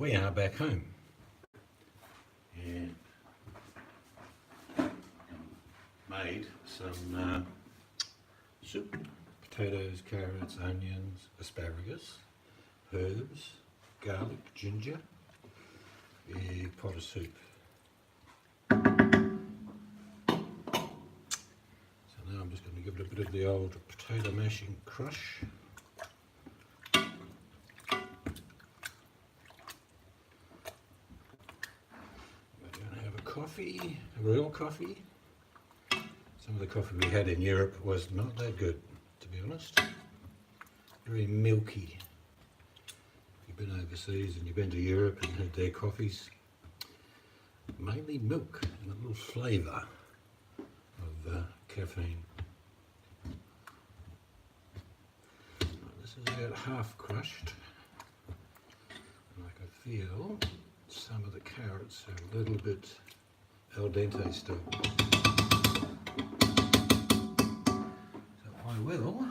we are back home. And made some soup. Potatoes, carrots, onions, asparagus, herbs, garlic, ginger, big pot of soup. So now I'm just going to give it a bit of the old potato mashing crush. Coffee, real coffee. Some of the coffee we had in Europe was not that good, to be honest. Very milky. If you've been overseas and you've been to Europe and had their coffees, mainly milk and a little flavour of caffeine. This is about half crushed, and I can feel some of the carrots are a little bit al dente still. So I will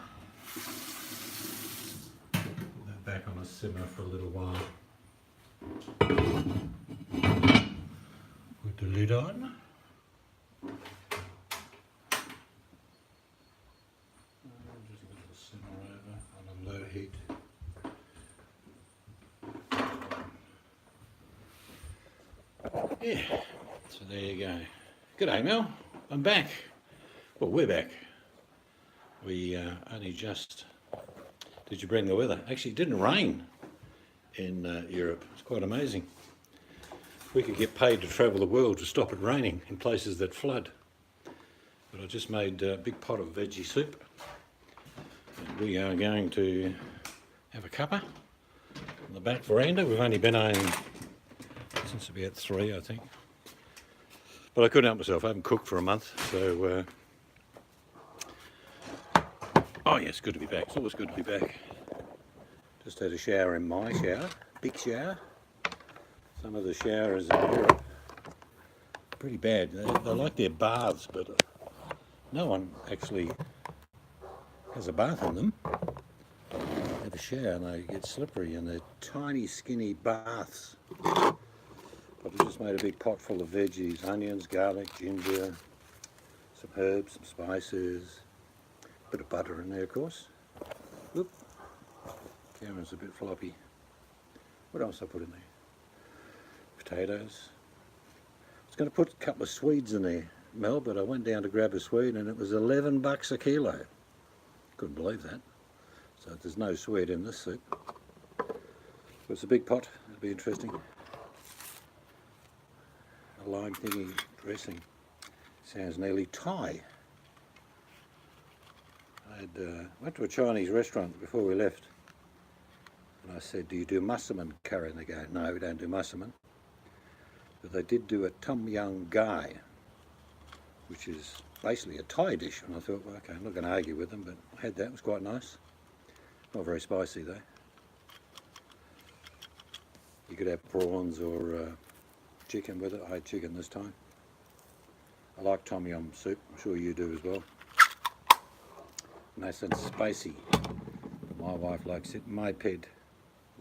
put that back on a simmer for a little while. Put the lid on. Just let it simmer over on a low heat. Yeah. So there you go. G'day Mel, I'm back. Well, we're back. We only just... Did you bring the weather? Actually, it didn't rain in Europe. It's quite amazing. We could get paid to travel the world to stop it raining in places that flood. But I just made a big pot of veggie soup. And we are going to have a cuppa on the back veranda. We've only been home since about 3, I think. But I couldn't help myself. I haven't cooked for a month, so oh yeah, it's good to be back. It's always good to be back. Just had a shower in my shower, big shower. Some of the showers in Europe pretty bad. They like their baths, but no one actually has a bath in them. They have a shower and they get slippery, and they're tiny, skinny baths. But I just made a big pot full of veggies, onions, garlic, ginger, some herbs, some spices, a bit of butter in there, of course. Whoop. Camera's a bit floppy. What else I put in there? Potatoes. I was going to put a couple of Swedes in there, Mel, but I went down to grab a Swede and it was $11 a kilo. Couldn't believe that. So there's no Swede in this soup. But it's a big pot. It'll be interesting. A lime thingy dressing. Sounds nearly Thai. I went to a Chinese restaurant before we left, and I said, do you do massaman curry? And they go, no, we don't do massaman. But they did do a tom yum gai, which is basically a Thai dish, and I thought, well, okay, I'm not going to argue with them, but I had that. It was quite nice. Not very spicy though. You could have prawns or chicken with it. I had chicken this time. I like tom yum soup. I'm sure you do as well. Nice and spicy. But my wife likes it moped,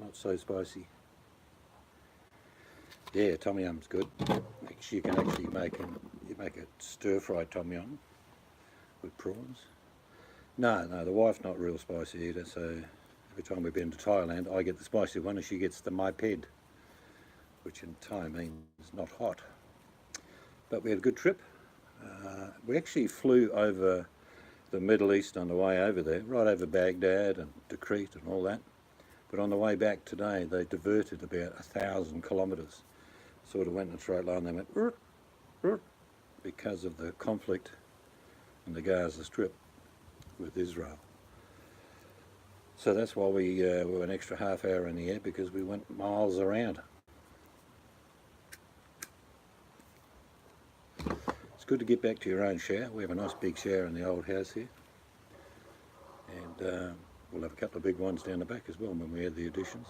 not so spicy. Yeah, tom yum's good. You can actually make a stir-fried tom yum with prawns. No, the wife's not real spicy either. So every time we've been to Thailand, I get the spicy one, and she gets the moped, which in Thai means not hot. But we had a good trip. We actually flew over the Middle East on the way over there, right over Baghdad and Tikrit and all that. But on the way back today, they diverted about 1,000 kilometres. Sort of went in a straight line. They went because of the conflict in the Gaza Strip with Israel. So that's why we were an extra half hour in the air, because we went miles around. It's good to get back to your own shower. We have a nice big shower in the old house here, and we'll have a couple of big ones down the back as well when we add the additions.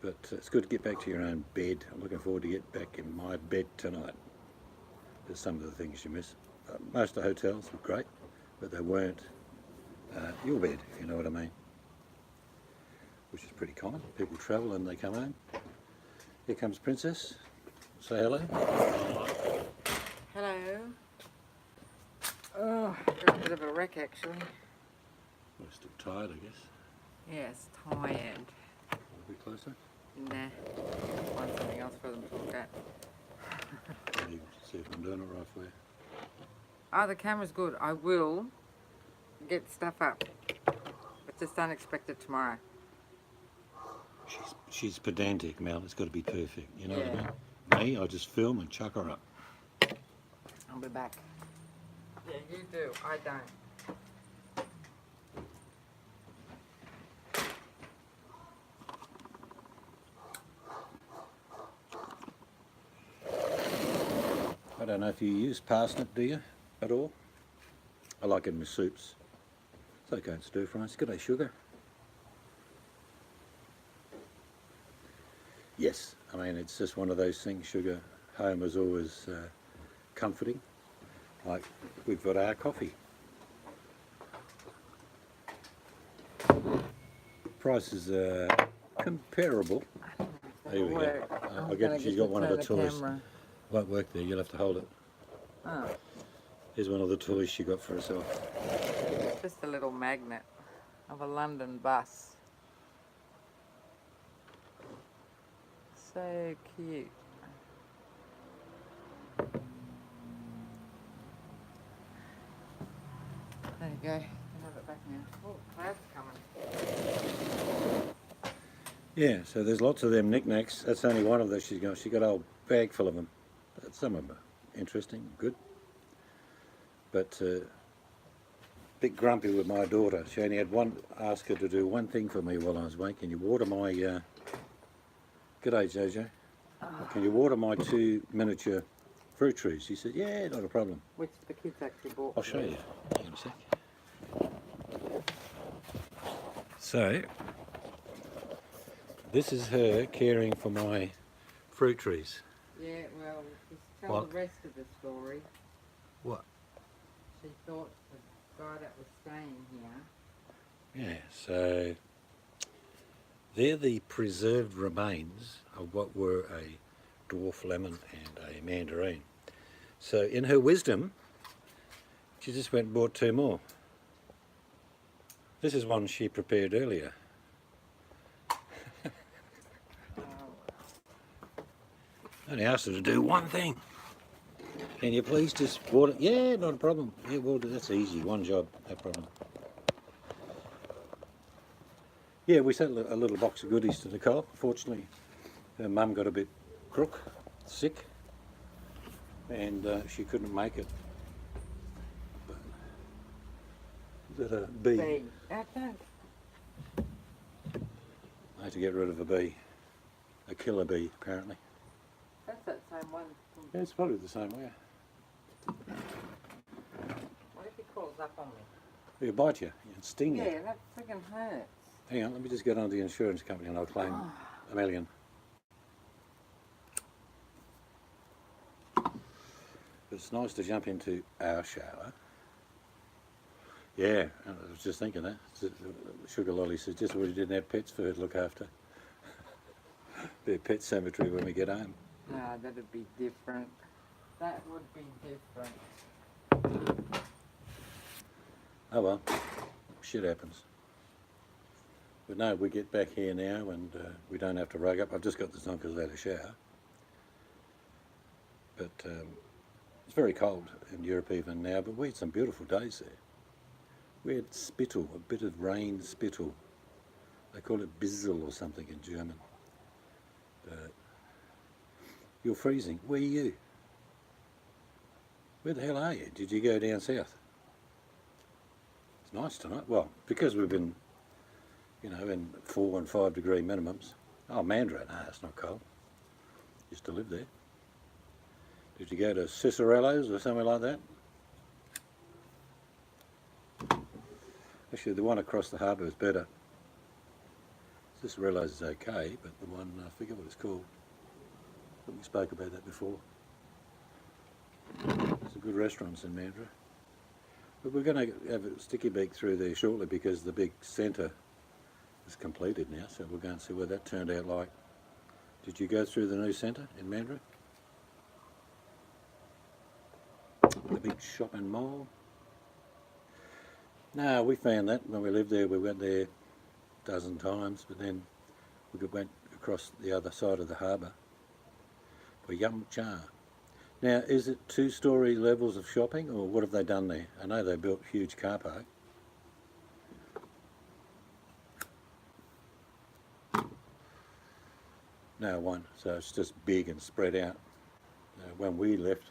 But it's good to get back to your own bed. I'm looking forward to get back in my bed tonight. There's some of the things you miss. Most of the hotels were great, but they weren't your bed, if you know what I mean. Which is pretty common. People travel and they come home. Here comes Princess. Say hello. Hello. Oh, got a bit of a wreck actually. We're still tired, I guess. Yes, tired. A bit closer. Nah. Find something else for them to look at. Let me see if I'm doing it right for you. Oh, the camera's good. I will get stuff up. But just don't expect it tomorrow. She's pedantic, Mel. It's got to be perfect. You know Yeah. what I mean? Me, I just film and chuck her up. I'll be back. Yeah, you do. I don't. I don't know if you use parsnip, do you, at all? I like it in my soups. It's okay in stir fries. Good day, sugar. Yes, I mean, it's just one of those things. Sugar home is always comforting. Like, we've got our coffee. Prices are comparable. There we go. I get she's got one of the toys. Won't work there, you'll have to hold it. Oh, Here's one of the toys she got for herself. just a little magnet of a London bus. So cute. There you go. You can have it back now. Oh, cloud's coming. Yeah, so there's lots of them knickknacks. That's only one of those she's got. She got a whole bag full of them. Some of them are interesting, good. But bit grumpy with my daughter. She only had ask her to do one thing for me while I was away. Can you water my, g'day Jojo. Can you water my 2 miniature fruit trees? She said, yeah, not a problem. Which the kids actually bought. I'll show you. Hang on a sec. So, this is her caring for my fruit trees. Yeah, well, just tell What? the rest of the story. What? She thought the guy that was staying here. Yeah, so they're the preserved remains of what were a dwarf lemon and a mandarin. So in her wisdom, she just went and bought 2 more. This is one she prepared earlier. I only asked her to do one thing. Can you please just water? Yeah, not a problem. Yeah, well, that's easy. One job, no problem. Yeah, we sent a little box of goodies to Nicole. Fortunately, her mum got a bit crook, sick, and she couldn't make it. Is that a bee? Bee. Don't. I had to get rid of a bee. A killer bee, apparently. That's that same one. Yeah, it's probably the same way. What if he crawls up on me? He'll bite you and sting you. Yeah, that friggin' hurts. Hang on, let me just get on to the insurance company and I'll claim $1 million. It's nice to jump into our shower. Yeah, I was just thinking that. Sugar Lolly says just we didn't have pets for her to look after. Be a pet cemetery when we get home. No, that'd be different. That would be different. Oh well, shit happens. But no, we get back here now and we don't have to rug up. I've just got this on because I had a shower. But it's very cold in Europe even now, but we had some beautiful days there. We had spittle, a bit of rain spittle. They call it Bizzle or something in German. But you're freezing. Where are you? Where the hell are you? Did you go down south? It's nice tonight. Well, because we've been, you know, in 4 and 5 degree minimums. Oh, Mandurah, no, it's not cold. Used to live there. Did you go to Cicerello's or somewhere like that? Actually, the one across the harbour is better. Cicerello's is okay, but the one, I forget what it's called. But we spoke about that before. There's some good restaurants in Mandurah. But we're going to have a sticky beak through there shortly because the big centre is completed now, so we'll go and see what that turned out like. Did you go through the new centre in Mandurah? The big shopping mall? No, we found that when we lived there. We went there a dozen times, but then we went across the other side of the harbour for Yum Cha. Now, is it 2-storey levels of shopping, or what have they done there? I know they built a huge car park. No, one, so it's just big and spread out. When we left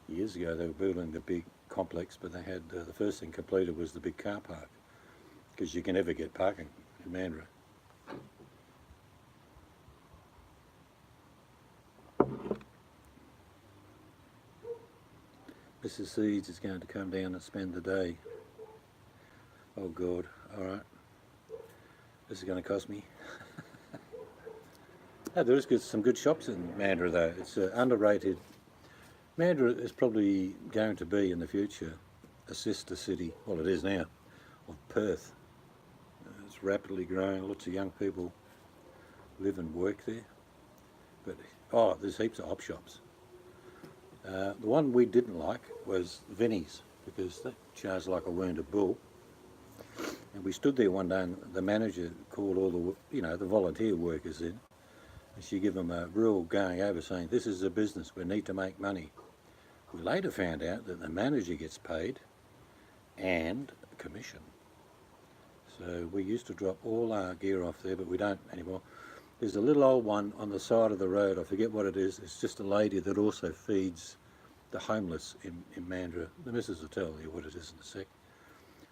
years ago, they were building the big complex, but they had the first thing completed was the big car park, because you can never get parking in Mandurah. Mrs. Seeds is going to come down and spend the day. Oh God, alright. This is going to cost me. Oh, there is some good shops in Mandurah though. It's underrated. Mandurah is probably going to be in the future a sister city, well it is now, of Perth. It's rapidly growing, lots of young people live and work there. But, oh, there's heaps of op shops. The one we didn't like was Vinnie's, because they charged like a wounded bull. And we stood there one day and the manager called all the, the volunteer workers in. And she gave them a real going over saying, this is a business, we need to make money. We later found out that the manager gets paid and a commission. So we used to drop all our gear off there, but we don't anymore. There's a little old one on the side of the road, I forget what it is. It's just a lady that also feeds the homeless in Mandurah. The missus will tell you what it is in a sec.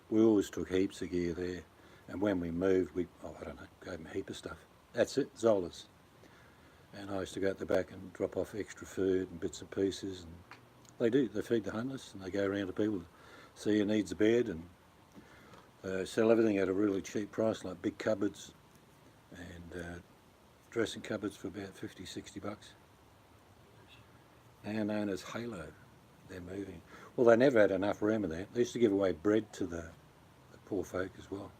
We always took heaps of gear there, and when we moved, we, I don't know, gave them a heap of stuff. That's it, Zola's. And I used to go at the back and drop off extra food and bits and pieces. And they feed the homeless, and they go around to people, see who needs a bed, and sell everything at a really cheap price, like big cupboards and dressing cupboards for about 50, 60 bucks. Now known as Halo. They're moving. Well, they never had enough room in there. They used to give away bread to the poor folk as well.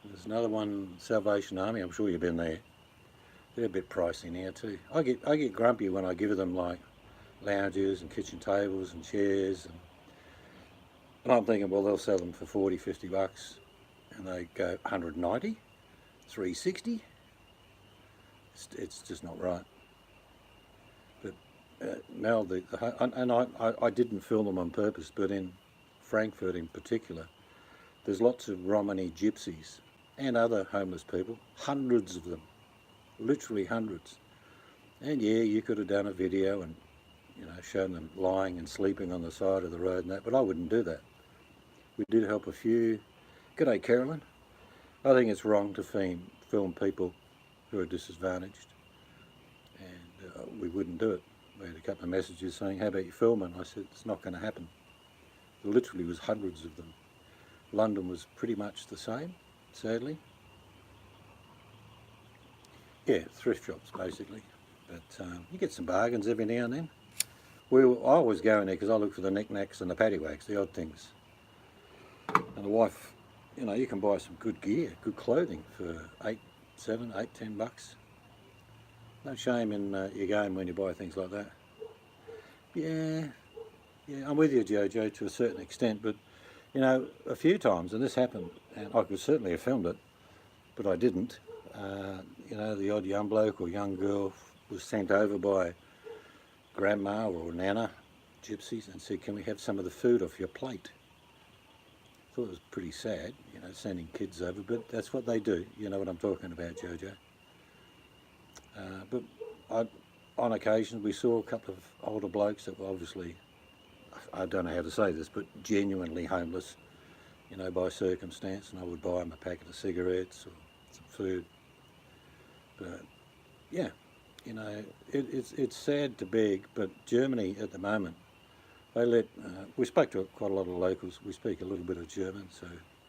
There's another one, Salvation Army. I'm sure you've been there. They're a bit pricey now too. I get grumpy when I give them like lounges and kitchen tables and chairs, and I'm thinking, well, they'll sell them for 40, 50 bucks, and they go 190, 360. It's just not right. But Mel, I didn't film them on purpose, but in Frankfurt in particular, there's lots of Romani gypsies and other homeless people, hundreds of them, literally hundreds. And yeah, you could have done a video and shown them lying and sleeping on the side of the road and that, but I wouldn't do that. We did help a few. G'day Carolyn. I think it's wrong to film people who are disadvantaged, and we wouldn't do it. We had a couple of messages saying, how about you film it? And I said, it's not going to happen. There literally was hundreds of them. London was pretty much the same, sadly. Yeah, thrift shops basically, but you get some bargains every now and then. I always go in there because I look for the knickknacks and the paddywhacks, the odd things. And the wife, you can buy some good gear, good clothing for 7, 8, 10 bucks. No shame in your game when you buy things like that. Yeah, I'm with you, Jojo, to a certain extent, but a few times, and this happened, and I could certainly have filmed it, but I didn't. The odd young bloke or young girl was sent over by grandma or nana, gypsies, and said, can we have some of the food off your plate? I thought it was pretty sad, sending kids over, but that's what they do. You know what I'm talking about, Jojo. But on occasion we saw a couple of older blokes that were obviously, I don't know how to say this, but genuinely homeless, by circumstance, and I would buy them a packet of cigarettes or some food. But yeah, it's sad to beg, but Germany at the moment, we spoke to quite a lot of locals. We speak a little bit of German, so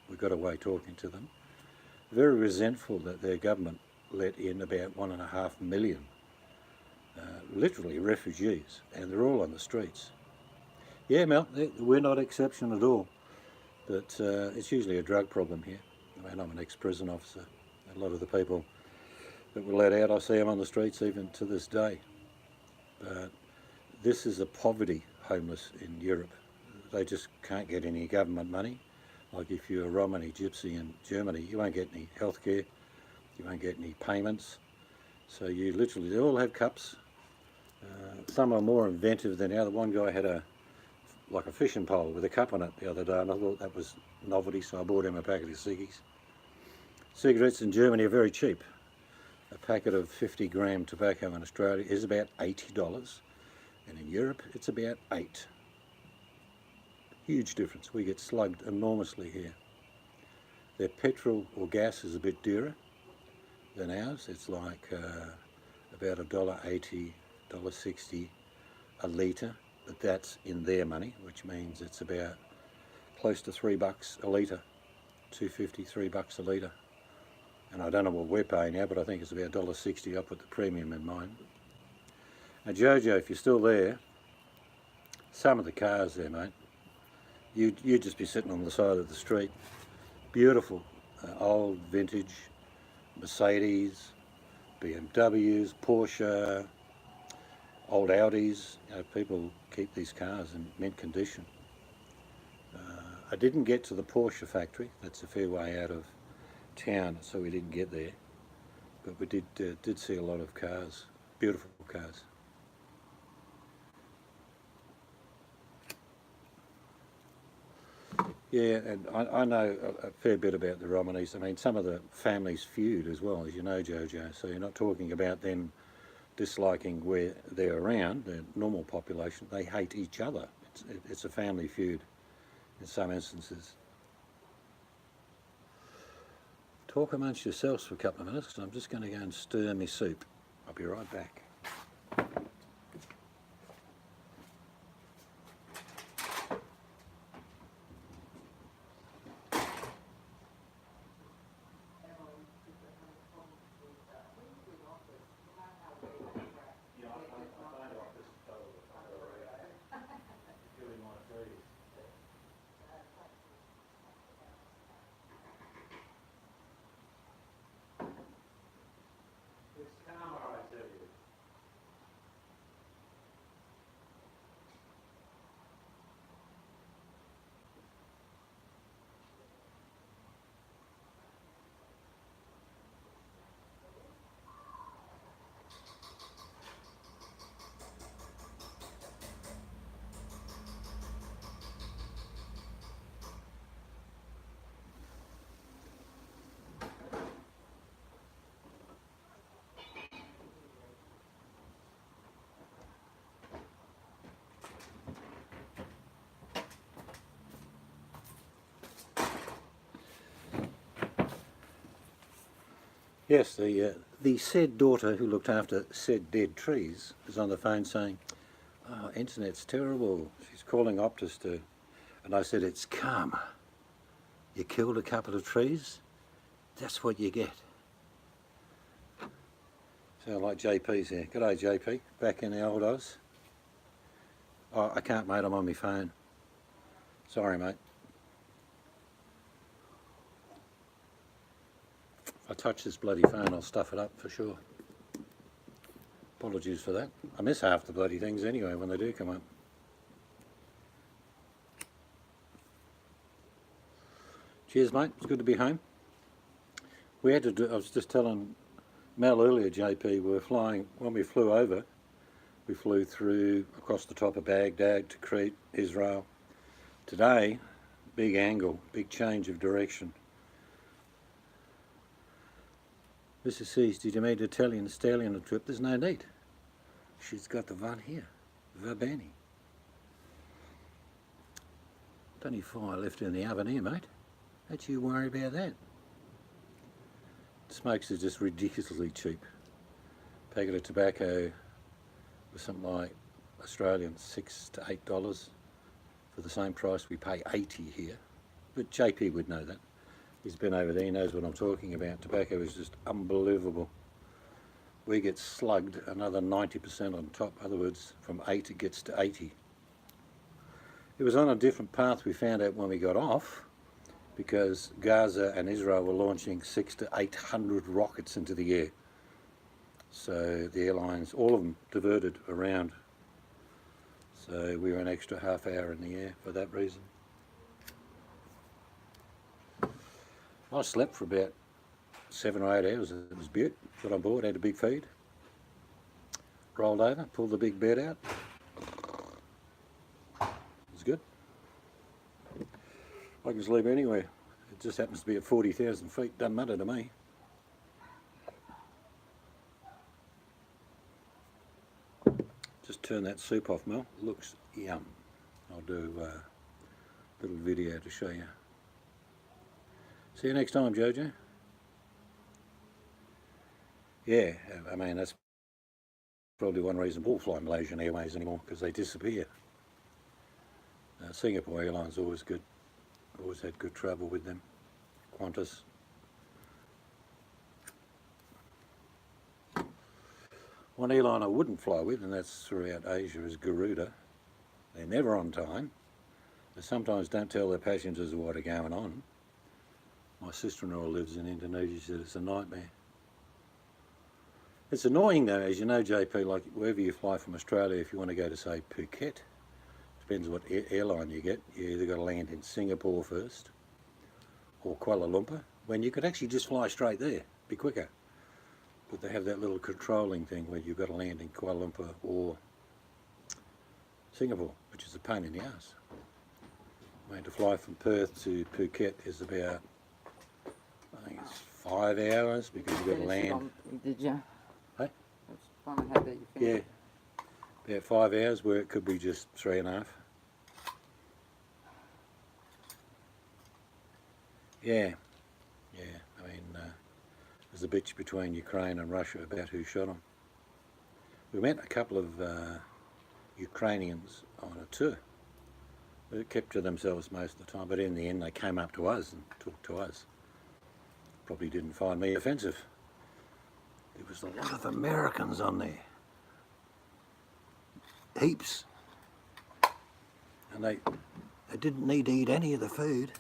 we got away talking to them. Very resentful that their government let in about 1.5 million, literally refugees, and they're all on the streets. Yeah, Mel, we're not exception at all, but it's usually a drug problem here. I mean, I'm an ex-prison officer, A lot of the people that were let out, I see them on the streets even to this day. But this is a poverty homeless in Europe. They just can't get any government money. Like if you're a Romani gypsy in Germany, you won't get any healthcare, you won't get any payments. So you literally, they all have cups. Some are more inventive than the other. One guy had like a fishing pole with a cup on it the other day, and I thought that was novelty, so I bought him a packet of ciggies. Cigarettes in Germany are very cheap. A packet of 50-gram tobacco in Australia is about $80, and in Europe it's about $8. Huge difference. We get slugged enormously here. Their petrol or gas is a bit dearer than ours. It's like about $1.80, $1.60 a litre, but that's in their money, which means it's about close to $3 a litre, $2.50, $3 a litre. And I don't know what we're paying now, but I think it's about $1.60. I put the premium in mine. Now Jojo, if you're still there, some of the cars there, mate, you'd just be sitting on the side of the street. Beautiful, old vintage Mercedes, BMWs, Porsche, old Audis. You know, people keep these cars in mint condition. I didn't get to the Porsche factory. That's a fair way out of town, so we didn't get there. But we did see a lot of cars, beautiful cars. Yeah, and I know a fair bit about the Romanis. I mean, some of the families feud as well, as you know, Jojo. So you're not talking about them disliking where they're around, the normal population. They hate each other. It's a family feud in some instances. Talk amongst yourselves for a couple of minutes, because I'm just going to go and stir my soup. I'll be right back. Yes, the said daughter who looked after said dead trees is on the phone saying, "Oh, internet's terrible." She's calling Optus to, and I said, "It's karma. You killed a couple of trees, that's what you get." Sound like JP's here. G'day JP, back in the old Oz. Oh, I can't, mate, I'm on my phone. Sorry, mate. If I touch this bloody phone, I'll stuff it up for sure. Apologies for that. I miss half the bloody things anyway when they do come up. Cheers, mate. It's good to be home. We had to do, I was just telling Mel earlier, JP, we were flying, when we flew over, we flew through across the top of Baghdad to Crete, Israel. Today, big angle, big change of direction. Mrs. C's, did you mean to tell you stallion a trip? There's no need. She's got the one here, Verbani. Only fire left in the oven here, mate. Don't you worry about that. Smokes are just ridiculously cheap. Packet of tobacco was something like Australian $6 to $8 for the same price we pay 80 here. But JP would know that. He's been over there, he knows what I'm talking about. Tobacco is just unbelievable. We get slugged another 90% on top. In other words, from 8 it gets to 80. It was on a different path we found out when we got off. because Gaza and Israel were launching 600 to 800 rockets into the air. So the airlines, all of them, diverted around. So we were an extra half hour in the air for that reason. I slept for about 7 or 8 hours. It was beaut. Got on board, had a big feed. Rolled over, pulled the big bed out. It was good. I can sleep anywhere. It just happens to be at 40,000 feet. Doesn't matter to me. Just turn that soup off, Mel. Looks yum. I'll do a little video to show you. See you next time, Jojo. Yeah, I mean, that's probably one reason people fly Malaysian Airways anymore, because they disappear. Singapore Airlines always good. Always had good travel with them. Qantas. One airline I wouldn't fly with, and that's throughout Asia, is Garuda. They're never on time. They sometimes don't tell their passengers what are going on. My sister-in-law lives in Indonesia. She said it's a nightmare. It's annoying though, as you know, JP, like wherever you fly from Australia, if you want to go to, say, Phuket, depends what airline you get, you either got to land in Singapore first or Kuala Lumpur, when you could actually just fly straight there, be quicker. But they have that little controlling thing where you've got to land in Kuala Lumpur or Singapore, which is a pain in the ass. I mean, to fly from Perth to Phuket is about, I think it's 5 hours, because you've got to land. Did you? Hey? That's fine, I had that, you finished. Yeah, about 5 hours, where it could be just 3.5. Yeah, I mean, there's a bitch between Ukraine and Russia about who shot them. We met a couple of Ukrainians on a tour. They kept to themselves most of the time, but in the end they came up to us and talked to us. Probably didn't find me offensive. There was a lot of Americans on there. Heaps. And they didn't need to eat any of the food.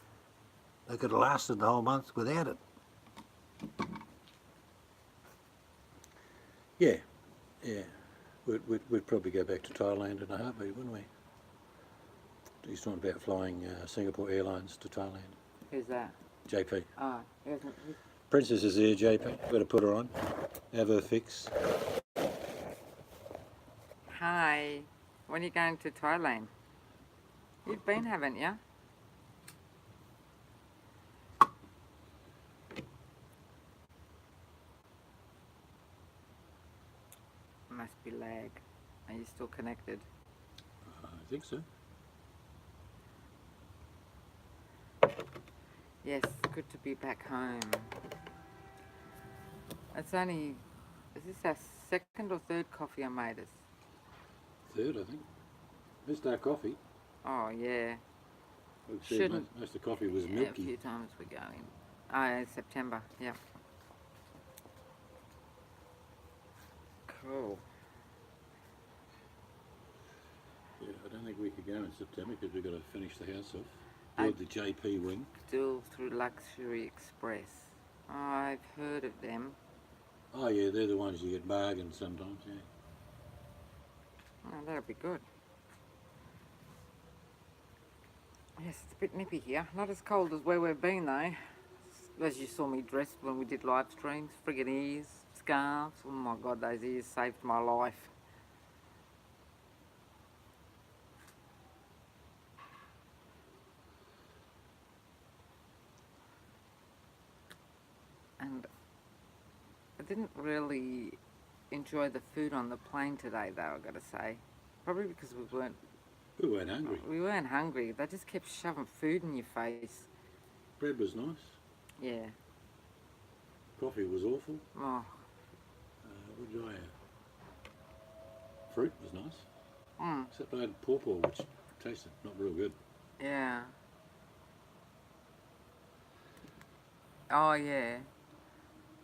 They could have lasted the whole month without it. Yeah. We'd probably go back to Thailand in a heartbeat, wouldn't we? He's talking about flying Singapore Airlines to Thailand. Who's that? JP. Oh, Princess is here, JP. Better put her on. Have her fix. hi. When are you going to Thailand? You've been, haven't you? Must be lag. Are you still connected? I think so. Yes, good to be back home. It's only, is this our second or third coffee I made us? Third, I think. Missed our coffee. Oh, yeah. Shouldn't. Most of the coffee was Yeah, milky. a few times we're going. Oh, yeah, September, yeah. Cool. Yeah, I don't think we could go in September because we've got to finish the house off. Build the JP wing. Still through Luxury Express. I've heard of them. Oh yeah, they're the ones you get bargains sometimes, yeah. Oh, that'll be good. Yes, it's a bit nippy here. Not as cold as where we've been though. As you saw me dressed when we did live streams. Friggin' ears, scarves. Oh my god, those ears saved my life. And I didn't really enjoy the food on the plane today though, I gotta say. Probably because we weren't hungry. We weren't hungry. They just kept shoving food in your face. Bread was nice. Yeah. Coffee was awful. Oh. What did I have? Fruit was nice. Except I had pawpaw, which tasted not real good. Yeah. Oh yeah.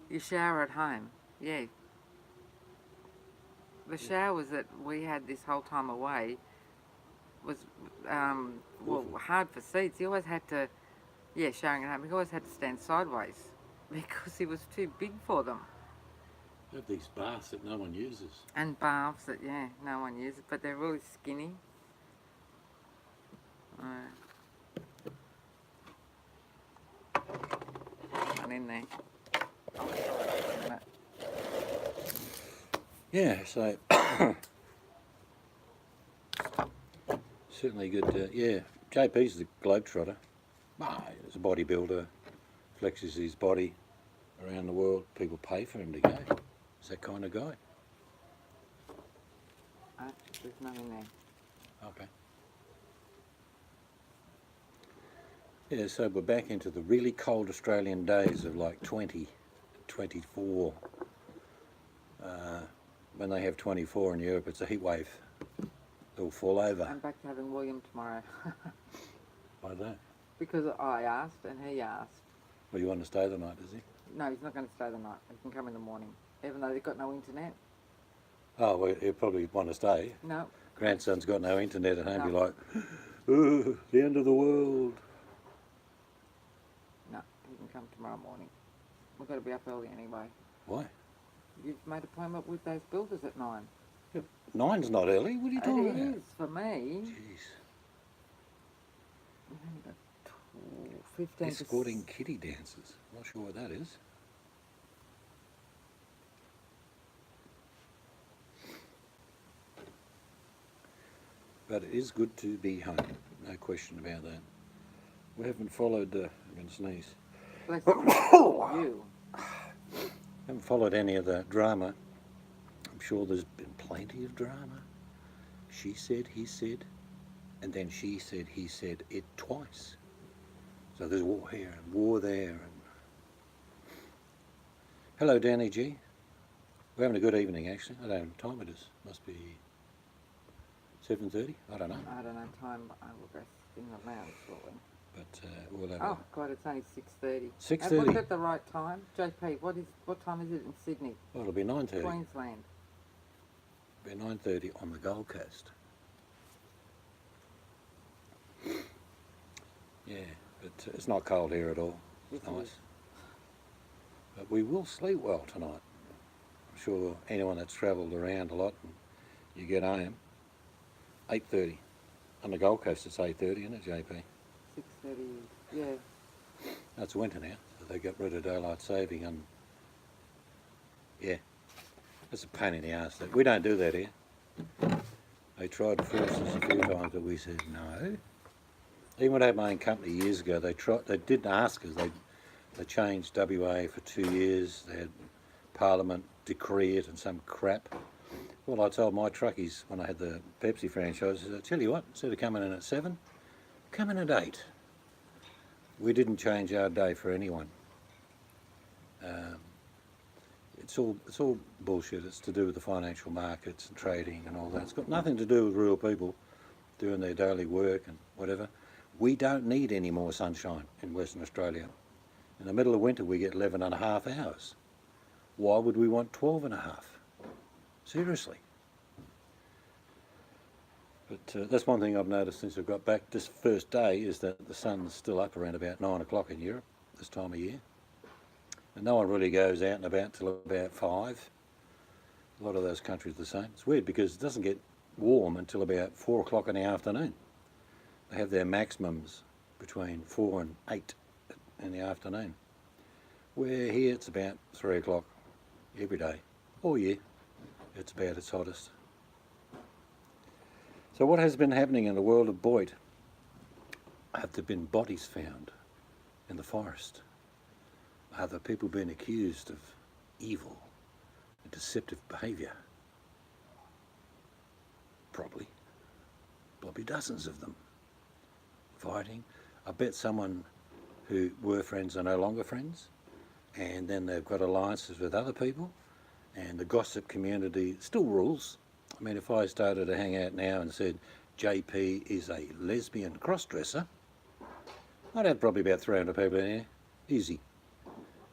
You shower at home. Yeah. The showers that we had this whole time away was well, hard for seats. You always had to Yeah, showering at home. He always had to stand sideways because he was too big for them. They have these baths that no one uses. And baths that, yeah, no one uses, but they're really skinny. One in there. Yeah, so certainly good. Yeah, JP's the globetrotter. He's a bodybuilder, flexes his body around the world. People pay for him to go. He's that kind of guy. There's none in there. Okay. Yeah, so we're back into the really cold Australian days of like 20, 24. When they have 24 in Europe, it's a heat wave. They'll fall over. I'm back to having William tomorrow. Why that? Because I asked and he asked. Well, you want to stay the night, does he? No, he's not going to stay the night. He can come in the morning. Even though they've got no internet. Oh, well, he'll probably want to stay. No. Grandson's got no internet at home. No. Be like, oh, the end of the world. No, he can come tomorrow morning. We've got to be up early anyway. Why? You've made an appointment with those builders at 9. 9's not early. What are you talking It about? is for me. Jeez. We've only got 15 to Escorting kitty dancers. Not sure what that is. But it is good to be home. No question about that. We haven't followed. I'm going to sneeze. Bless you. Haven't followed any of the drama. I'm sure there's been plenty of drama. She said, he said, and then she said, he said it twice. So there's war here and war there. And hello, Danny G. We're having a good evening, actually. I don't know what time it is. Must be 7:30. I don't know. I don't know time. I will go in the lounge shortly. But we'll have. Oh God, it's only 6:30. 6:30. Have we got the right time, JP? What time is it in Sydney? Well, it'll be 9:30. Queensland. It'll be 9:30 on the Gold Coast. Yeah, but it's not cold here at all. It's Yes, it nice. is. But we will sleep well tonight. I'm sure anyone that's travelled around a lot, and you get home, 8:30. On the Gold Coast it's 8:30, isn't it, JP? 6:30. Yeah. It's winter now, so they got rid of daylight saving, and yeah, it's a pain in the arse. We don't do that here. They tried to force us a few times, but we said no. Even when I had my own company years ago, they didn't ask us. They changed WA for 2 years. They had Parliament decree it and some crap. Well, I told my truckies when I had the Pepsi franchise, I said, I tell you what, instead of coming in at 7, come in at 8. We didn't change our day for anyone. It's all bullshit. It's to do with the financial markets and trading and all that. It's got nothing to do with real people doing their daily work and whatever. We don't need any more sunshine in Western Australia. In the middle of winter we get 11.5 hours. Why would we want 12.5? Seriously. But that's one thing I've noticed since I got back this first day, is that the sun's still up around about 9 o'clock in Europe this time of year. And no one really goes out and about till about 5. A lot of those countries are the same. It's weird because it doesn't get warm until about 4 o'clock in the afternoon. They have their maximums between 4 and 8 in the afternoon. Where here it's about 3 o'clock every day, all year. It's about its hottest. So what has been happening in the world of Boyd? Have there been bodies found in the forest? Have the people been accused of evil and deceptive behaviour? Probably dozens of them. Fighting. I bet someone who were friends are no longer friends, and then they've got alliances with other people, and the gossip community still rules. I mean, if I started to hang out now and said JP is a lesbian crossdresser, I'd have probably about 300 people in here. Easy.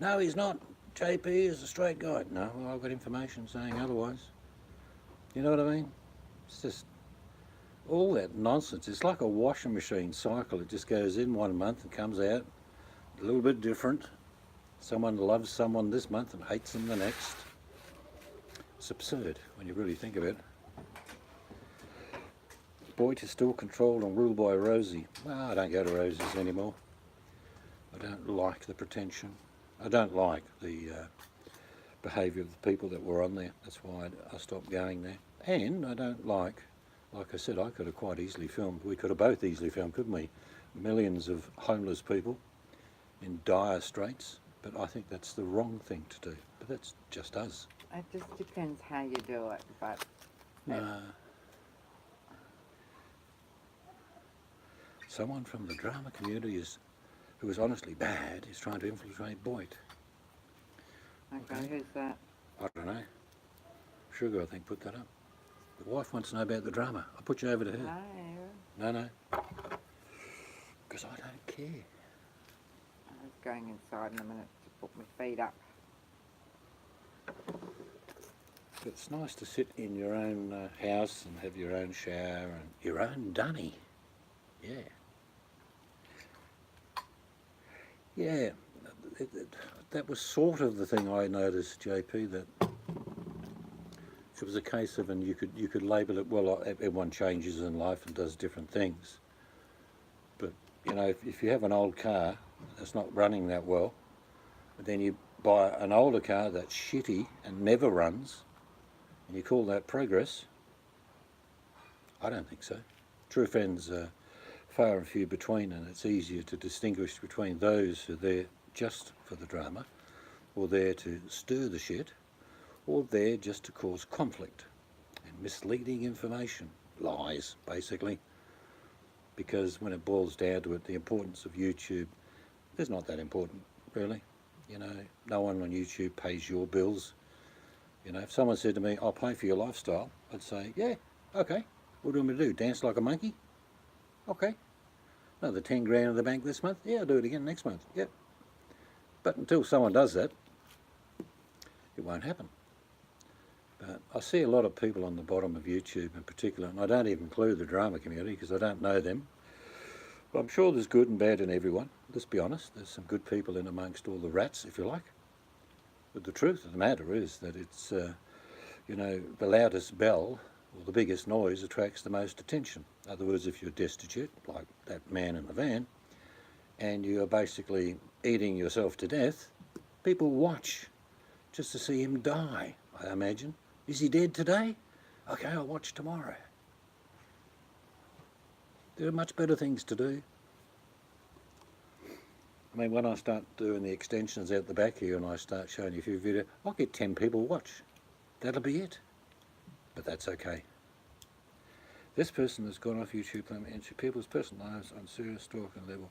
No, he's not. JP is a straight guy. No, well, I've got information saying otherwise. You know what I mean? It's just all that nonsense. It's like a washing machine cycle. It just goes in one month and comes out a little bit different. Someone loves someone this month and hates them the next. It's absurd when you really think of it. Boyd is still controlled and ruled by Rosie. Well, I don't go to Rosie's anymore. I don't like the pretension. I don't like the behaviour of the people that were on there. That's why I stopped going there. And I don't like I said, I could have quite easily filmed, we could have both easily filmed, couldn't we? Millions of homeless people in dire straits. But I think that's the wrong thing to do. But that's just us. It just depends how you do it, but... Someone from the drama community who is honestly bad is trying to infiltrate Boyd. Okay, who's that? I don't know. Sugar, I think, put that up. The wife wants to know about the drama. I'll put you over to her. No. Because I don't care. I was going inside in a minute to put my feet up. But it's nice to sit in your own house and have your own shower and your own dunny. Yeah. Yeah, that was sort of the thing I noticed, JP, that it was a case of, and you could label it, well, everyone changes in life and does different things. But, you know, if you have an old car that's not running that well, but then you buy an older car that's shitty and never runs, and you call that progress, I don't think so. True friends are far and few between, and it's easier to distinguish between those who are there just for the drama, or there to stir the shit, or there just to cause conflict and misleading information, lies basically, because when it boils down to it, the importance of YouTube is not that important really. You know, no one on YouTube pays your bills. You know, if someone said to me, I'll pay for your lifestyle, I'd say, yeah, okay, what do you want me to do, dance like a monkey? Okay. Another 10 grand in the bank this month? Yeah, I'll do it again next month. Yep. But until someone does that, it won't happen. But I see a lot of people on the bottom of YouTube in particular, and I don't even include the drama community because I don't know them. But I'm sure there's good and bad in everyone. Let's be honest, there's some good people in amongst all the rats, if you like. But the truth of the matter is that it's, you know, the loudest bell or the biggest noise attracts the most attention. In other words, if you're destitute, like that man in the van, and you're basically eating yourself to death, people watch just to see him die, I imagine. Is he dead today? Okay, I'll watch tomorrow. There are much better things to do. I mean, when I start doing the extensions out the back here and I start showing you a few videos, I'll get 10 people watch. That'll be it. But that's okay. This person has gone off YouTube and people's personal lives on serious stalking level.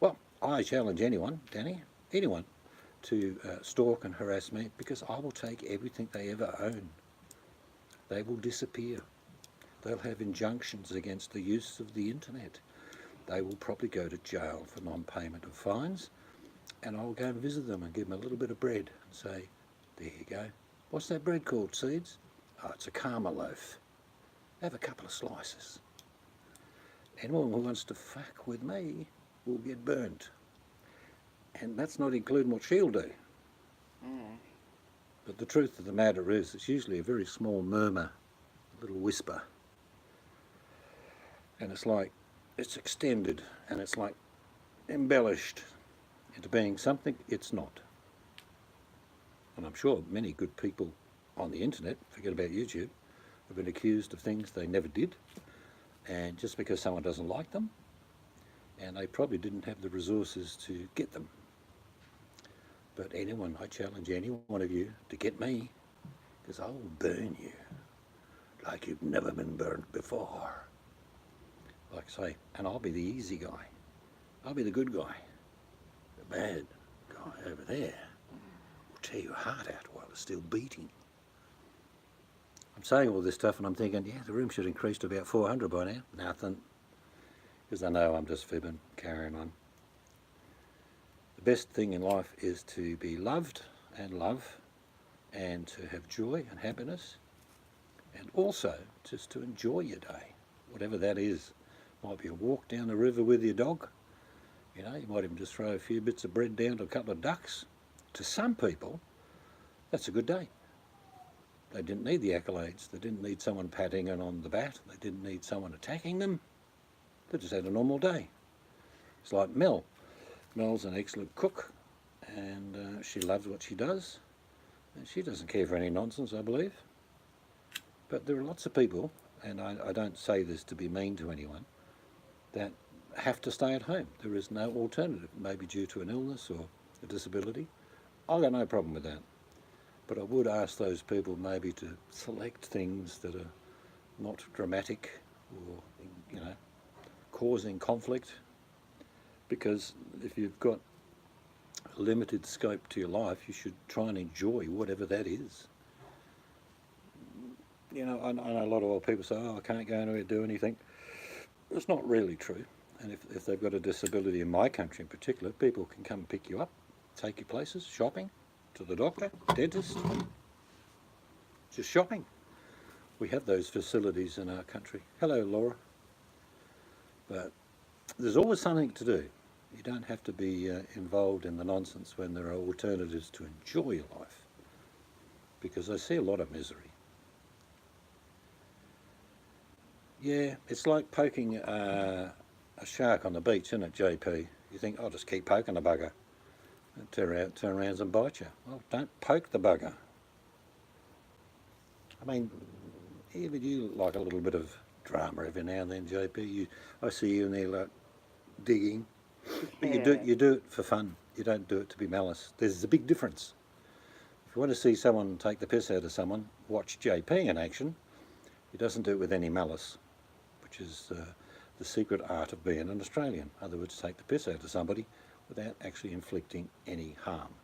Well, I challenge anyone, Danny, anyone, to stalk and harass me, because I will take everything they ever own. They will disappear. They'll have injunctions against the use of the internet. They will probably go to jail for non-payment of fines, and I'll go and visit them and give them a little bit of bread and say, there you go. What's that bread called, Seeds? Oh, it's a karma loaf. Have a couple of slices. Anyone who wants to fuck with me will get burnt. And that's not including what she'll do. But the truth of the matter is, it's usually a very small murmur, a little whisper. And it's like, it's extended and it's like embellished into being something it's not. And I'm sure many good people on the internet, forget about YouTube, have been accused of things they never did, and just because someone doesn't like them, and they probably didn't have the resources to get them. But anyone, I challenge any one of you to get me, because I will burn you like you've never been burned before. Like I say, and I'll be the easy guy. I'll be the good guy. The bad guy over there will tear your heart out while it's still beating. I'm saying all this stuff and I'm thinking, yeah, the room should increase to about 400 by now. Nothing. Because I know I'm just fibbing, carrying on. The best thing in life is to be loved and love, and to have joy and happiness, and also just to enjoy your day, whatever that is. Might be a walk down the river with your dog, You know, you might even just throw a few bits of bread down to a couple of ducks. To some people, that's a good day. They didn't need the accolades. They didn't need someone patting it on the back. They didn't need someone attacking them. They just had a normal day. It's like Mel. Mel's an excellent cook, and she loves what she does. And she doesn't care for any nonsense, I believe. But there are lots of people, and I don't say this to be mean to anyone, that have to stay at home. There is no alternative, maybe due to an illness or a disability. I've got no problem with that. But I would ask those people maybe to select things that are not dramatic or, you know, causing conflict. Because if you've got a limited scope to your life, you should try and enjoy whatever that is. You know, I know a lot of old people say, oh, I can't go anywhere do anything. It's not really true. And if they've got a disability in my country in particular, people can come and pick you up, take you places, shopping, to the doctor, dentist, just shopping. We have those facilities in our country. Hello, Laura. But there's always something to do. You don't have to be involved in the nonsense when there are alternatives to enjoy your life. Because I see a lot of misery. Yeah, it's like poking a shark on the beach, isn't it, JP? You think, I'll just keep poking the bugger. And turn around and bite you. Well, don't poke the bugger. I mean, even you like a little bit of drama every now and then, JP. I see you in there like digging. But you do it for fun. You don't do it to be malice. There's a big difference. If you want to see someone take the piss out of someone, watch JP in action. He doesn't do it with any malice, which is the secret art of being an Australian. In other words, take the piss out of somebody without actually inflicting any harm.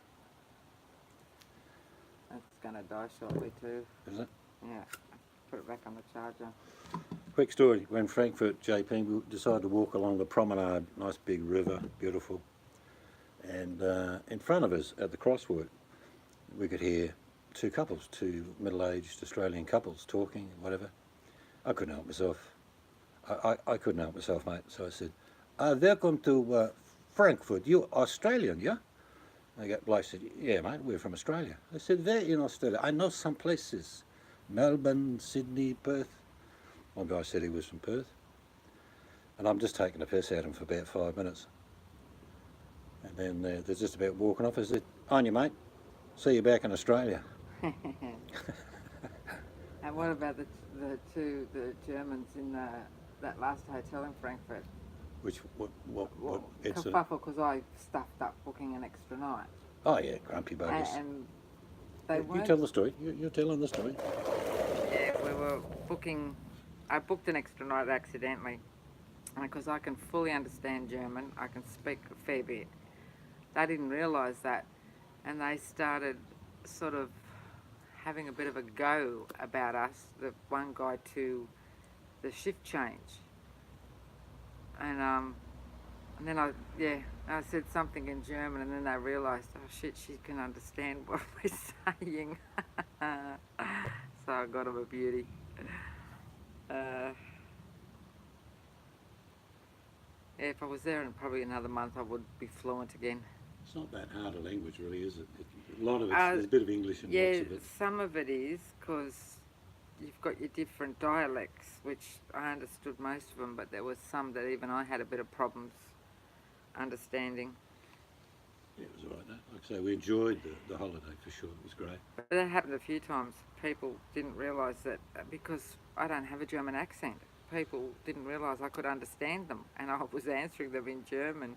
It's going to die shortly too. Is it? Yeah. Put it back on the charger. Quick story. When Frankfurt, JP, we decided to walk along the promenade, nice big river, beautiful. And in front of us at the crosswalk, we could hear two couples, two middle-aged Australian couples talking, whatever. I couldn't help myself. I couldn't help myself, mate. So I said, welcome to Frankfurt. You Australian, yeah? And the bloke said, yeah, mate, we're from Australia. I said, where in Australia? I know some places. Melbourne, Sydney, Perth. One guy said he was from Perth. And I'm just taking a piss out of him for about 5 minutes. And then they're just about walking off. I said, on you, mate. See you back in Australia. And what about the Germans in that last hotel in Frankfurt? Which, what it's Kerfuffle, because I stuffed up booking an extra night. Oh yeah, grumpy buggers. And they weren't... You tell the story. You're telling the story. Yeah, we were booking... I booked an extra night accidentally. Because I can fully understand German. I can speak a fair bit. They didn't realise that. And they started sort of having a bit of a go about us, the one guy, to the shift change. And then I said something in German, and then they realised, oh shit, she can understand what we're saying. So I got him a beauty. If I was there in probably another month, I would be fluent again. It's not that hard a language, really, is it? A lot of it, there's a bit of English in lots of it. Yeah, some of it is, because you've got your different dialects, which I understood most of them, but there was some that even I had a bit of problems understanding. Yeah, it was all right, no? Like I say, we enjoyed the holiday for sure. It was great. But that happened a few times. People didn't realise that, because I don't have a German accent, people didn't realise I could understand them, and I was answering them in German.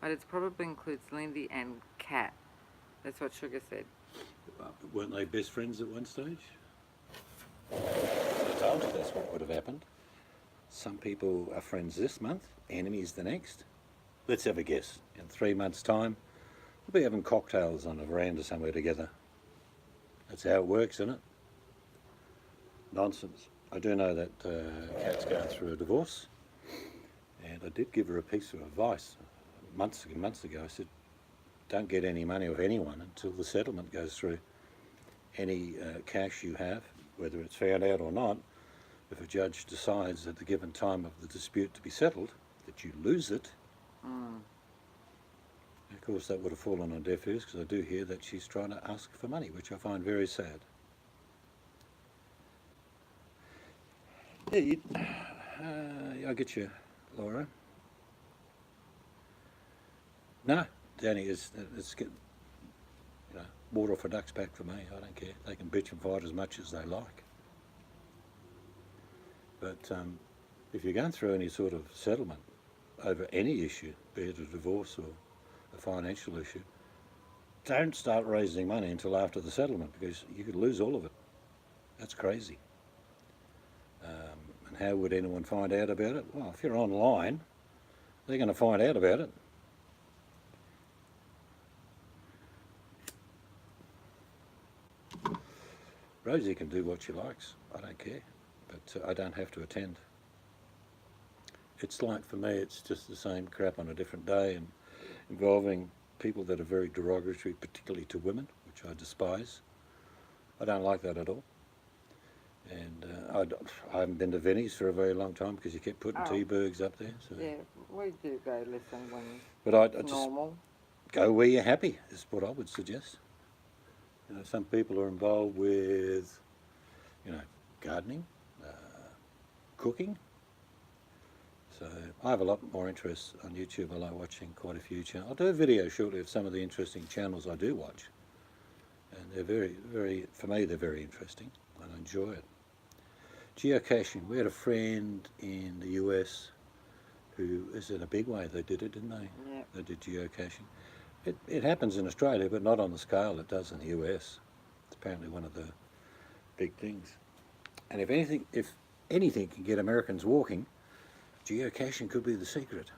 But it probably includes Lindy and Kat. That's what Sugar said. Weren't they best friends at one stage? I told you that's what would have happened. Some people are friends this month, enemies the next. Let's have a guess. In 3 months' time, we'll be having cocktails on a veranda somewhere together. That's how it works, isn't it? Nonsense. I do know that Kat's going through a divorce, and I did give her a piece of advice months ago. I said, don't get any money off anyone until the settlement goes through. Any cash you have, whether it's found out or not, if a judge decides at the given time of the dispute to be settled that you lose it, course, that would have fallen on deaf ears because I do hear that she's trying to ask for money, which I find very sad. Yeah, I get you, Laura. No, Danny, it's get, water off a duck's back for me. I don't care. They can bitch and fight as much as they like. But if you're going through any sort of settlement over any issue, be it a divorce or a financial issue, don't start raising money until after the settlement because you could lose all of it. That's crazy. And how would anyone find out about it? Well, if you're online, they're going to find out about it. Rosie can do what she likes. I don't care, but I don't have to attend. It's like, for me, it's just the same crap on a different day, and involving people that are very derogatory, particularly to women, which I despise. I don't like that at all. And I haven't been to Vinnie's for a very long time because you kept putting T-Bergs up there. So. Yeah, we do go listen when but I it's just normal. Go where you're happy is what I would suggest. Some people are involved with, gardening, cooking. So I have a lot more interest on YouTube. I like watching quite a few channels. I'll do a video shortly of some of the interesting channels I do watch. And they're very, very, for me, they're very interesting and I enjoy it. Geocaching. We had a friend in the US who is in a big way. They did it, didn't they? Yeah. They did geocaching. It happens in Australia, but not on the scale it does in the US. It's apparently one of the big things. And if anything can get Americans walking, geocaching could be the secret.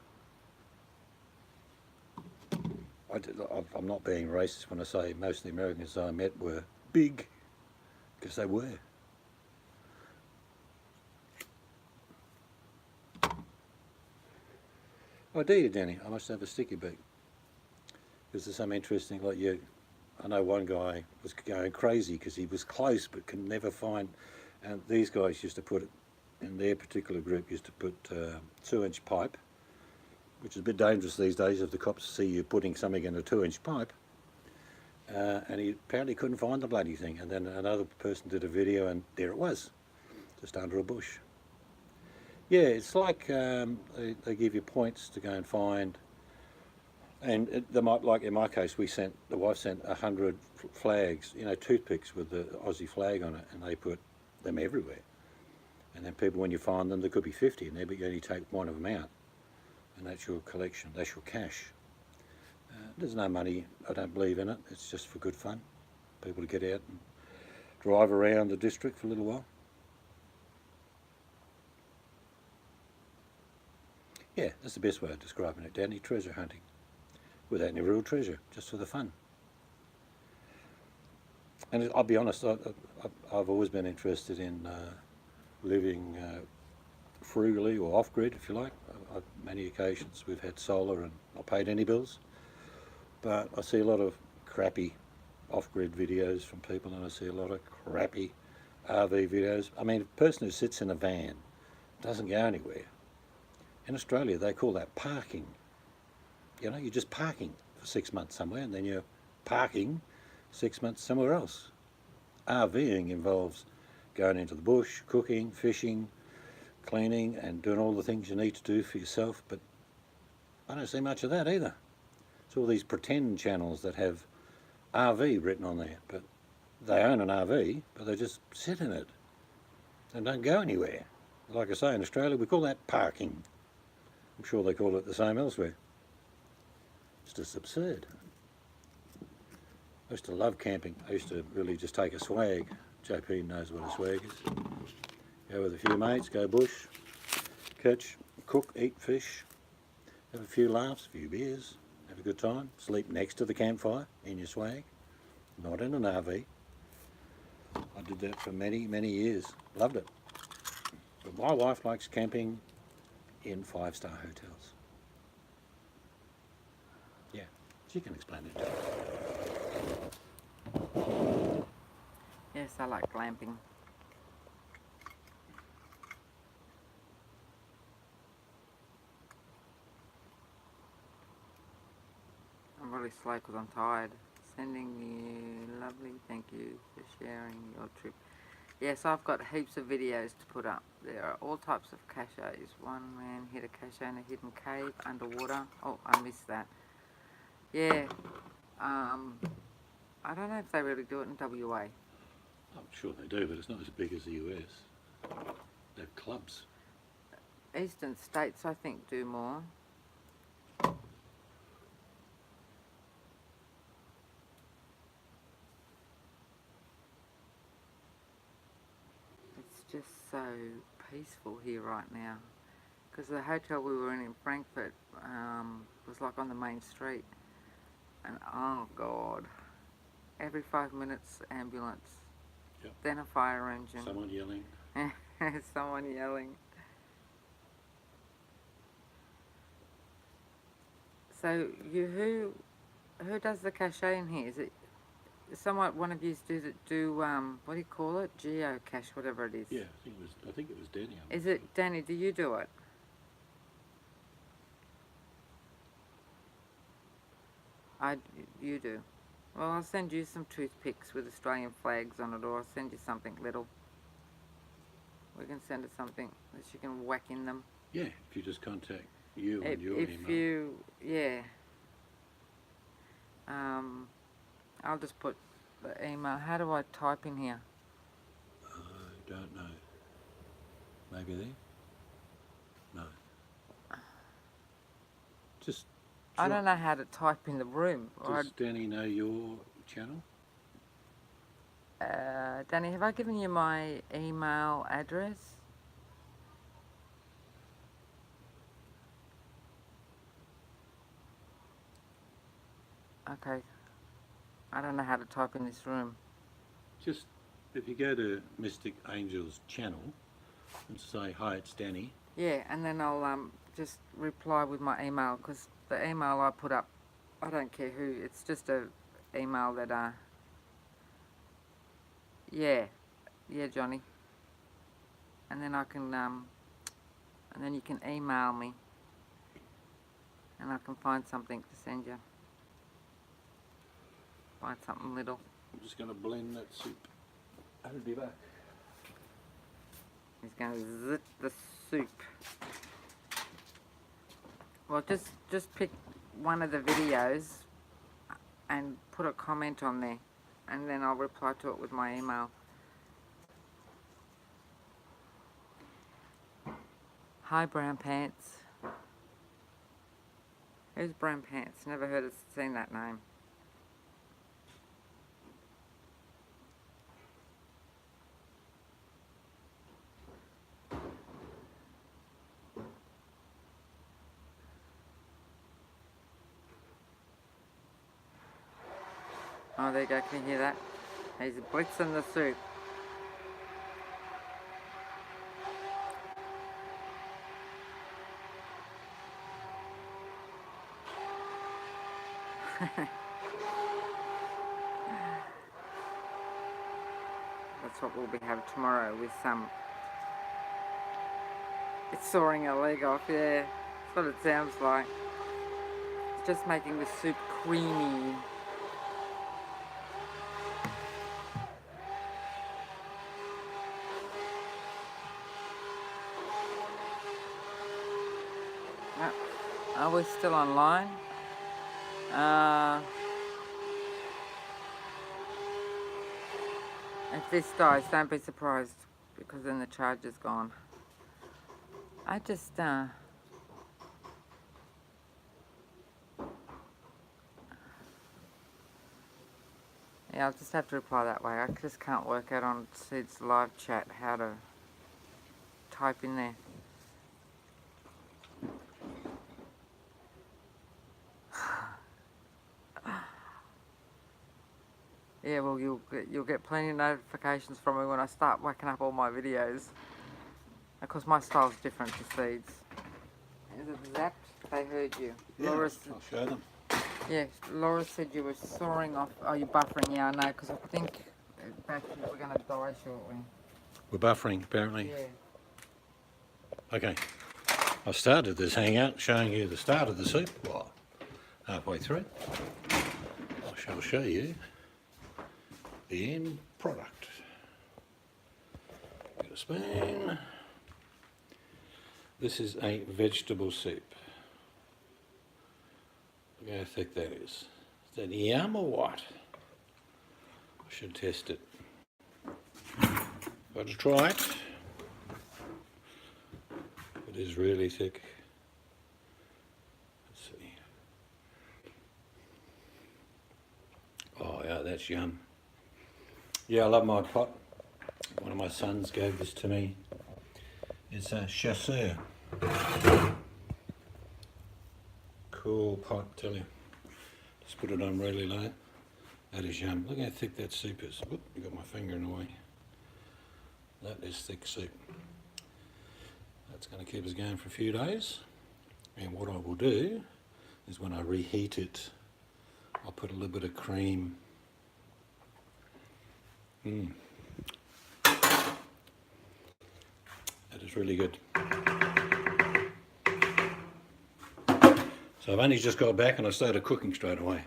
I'm not being racist when I say most of the Americans I met were big, because they were. Oh, do you, Danny? I must have a sticky beak. Because there's some interesting, like you, I know one guy was going crazy because he was close but could never find, and these guys used to put it, in their particular group, used to put 2-inch pipe, which is a bit dangerous these days if the cops see you putting something in a 2-inch pipe, and he apparently couldn't find the bloody thing, and then another person did a video and there it was, just under a bush. Yeah, it's like they give you points to go and find. And they might, like in my case, the wife sent 100 flags, toothpicks with the Aussie flag on it, and they put them everywhere. And then people, when you find them, there could be 50 in there, but you only take one of them out. And that's your collection, that's your cash. There's no money, I don't believe in it, it's just for good fun. People to get out and drive around the district for a little while. Yeah, that's the best way of describing it, Danny, treasure hunting. Without any real treasure, just for the fun. And I'll be honest, I've always been interested in living frugally or off-grid, if you like. On many occasions we've had solar and not paid any bills. But I see a lot of crappy off-grid videos from people, and I see a lot of crappy RV videos. I mean, a person who sits in a van doesn't go anywhere. In Australia they call that parking. You're just parking for 6 months somewhere, and then you're parking 6 months somewhere else. RVing involves going into the bush, cooking, fishing, cleaning, and doing all the things you need to do for yourself, but I don't see much of that either. It's all these pretend channels that have RV written on there, but they own an RV, but they just sit in it and don't go anywhere. Like I say, in Australia we call that parking. I'm sure they call it the same elsewhere. It's just absurd. I used to love camping. I used to really just take a swag. JP knows what a swag is. Go with a few mates, go bush, catch, cook, eat fish, have a few laughs, a few beers, have a good time, sleep next to the campfire in your swag, not in an RV. I did that for many, many years. Loved it. But my wife likes camping in 5-star hotels. Yeah, she can explain it to you. Yes, I like glamping. I'm really slow because I'm tired. Sending you lovely, thank you for sharing your trip. Yes, I've got heaps of videos to put up. There are all types of caches. One man hit a cache in a hidden cave underwater. Oh, I missed that. Yeah, I don't know if they really do it in WA. I'm sure they do, but it's not as big as the US. They have clubs. Eastern states, I think, do more. It's just so peaceful here right now. Because the hotel we were in Frankfurt was like on the main street. And oh God, every 5 minutes ambulance. Yep. Then a fire engine. Someone yelling. Someone yelling. So who does the cache in here? Is it one of you do what do you call it? Geocache, whatever it is. Yeah, I think it was Danny. Is it Danny? Do you do it? You do. Well, I'll send you some toothpicks with Australian flags on it, or I'll send you something little. We can send her something that she can whack in them. Yeah, if you just contact you and your If email. yeah. I'll just put the email. How do I type in here? I don't know. Maybe there? No. Just. I don't know how to type in the room. Does Danny know your channel? Danny, have I given you my email address? Okay. I don't know how to type in this room. Just, if you go to Mystic Angel's channel and say, hi, it's Danny. Yeah, and then I'll just reply with my email, because the email I put up, I don't care who, it's just a email that, yeah, Johnny. And then I can, and then you can email me, and I can find something to send you. Find something little. I'm just going to blend that soup. I'll be back. He's going to zip the soup. Well, just pick one of the videos and put a comment on there, and then I'll reply to it with my email. Hi, Brown Pants. Who's Brown Pants? Never heard of, seen that name. Oh, there you go, can you hear that? He's blitzing the soup. That's what we'll be having tomorrow with some... It's sawing a leg off, yeah. That's what it sounds like. It's just making the soup creamy. Are we still online? If this dies, don't be surprised, because then the charge is gone. I just, yeah, I'll just have to reply that way. I just can't work out on Sid's live chat how to type in there. Yeah, well, you'll get plenty of notifications from me when I start whacking up all my videos. Of course, my style's different to Seed's. Is it zapped? They heard you. Yeah, Laura, I'll show them. yeah, Laura said you were sawing off. Oh, you're buffering. Yeah, I know, because I think we're going to die shortly. We're buffering, apparently. Yeah. Okay. I started this hangout showing you the start of the soup. Well, halfway through. shall show you the end product. Get a spoon. This is a vegetable soup. Look how thick that is. Is that yum or what? I should test it. Got to try it. It is really thick. Let's see. Oh yeah, that's yum. Yeah, I love my pot. One of my sons gave this to me. It's a chasseur. Cool pot, tell you. Just put it on really low. That is yum. Look how thick that soup is. Whoop, you got my finger in the way. That is thick soup. That's going to keep us going for a few days. And what I will do is when I reheat it, I'll put a little bit of cream. That is really good. So I've only just got back and I started cooking straight away.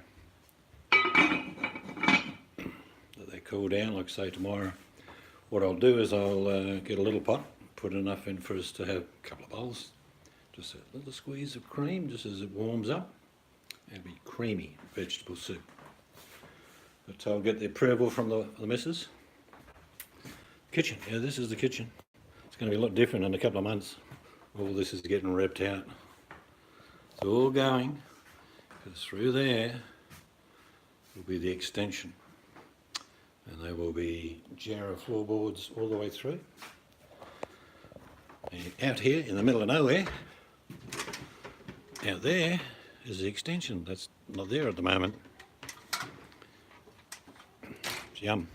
Let they cool down, like I say, tomorrow. What I'll do is I'll get a little pot, put enough in for us to have a couple of bowls. Just a little squeeze of cream just as it warms up. It'll be creamy vegetable soup. But I'll get the approval from the missus. Kitchen, yeah, this is the kitchen. It's going to be a lot different in a couple of months. All this is getting ripped out. It's all going, because through there will be the extension. And there will be Jarrah floorboards all the way through. And out here in the middle of nowhere, out there is the extension. That's not there at the moment. It's yum.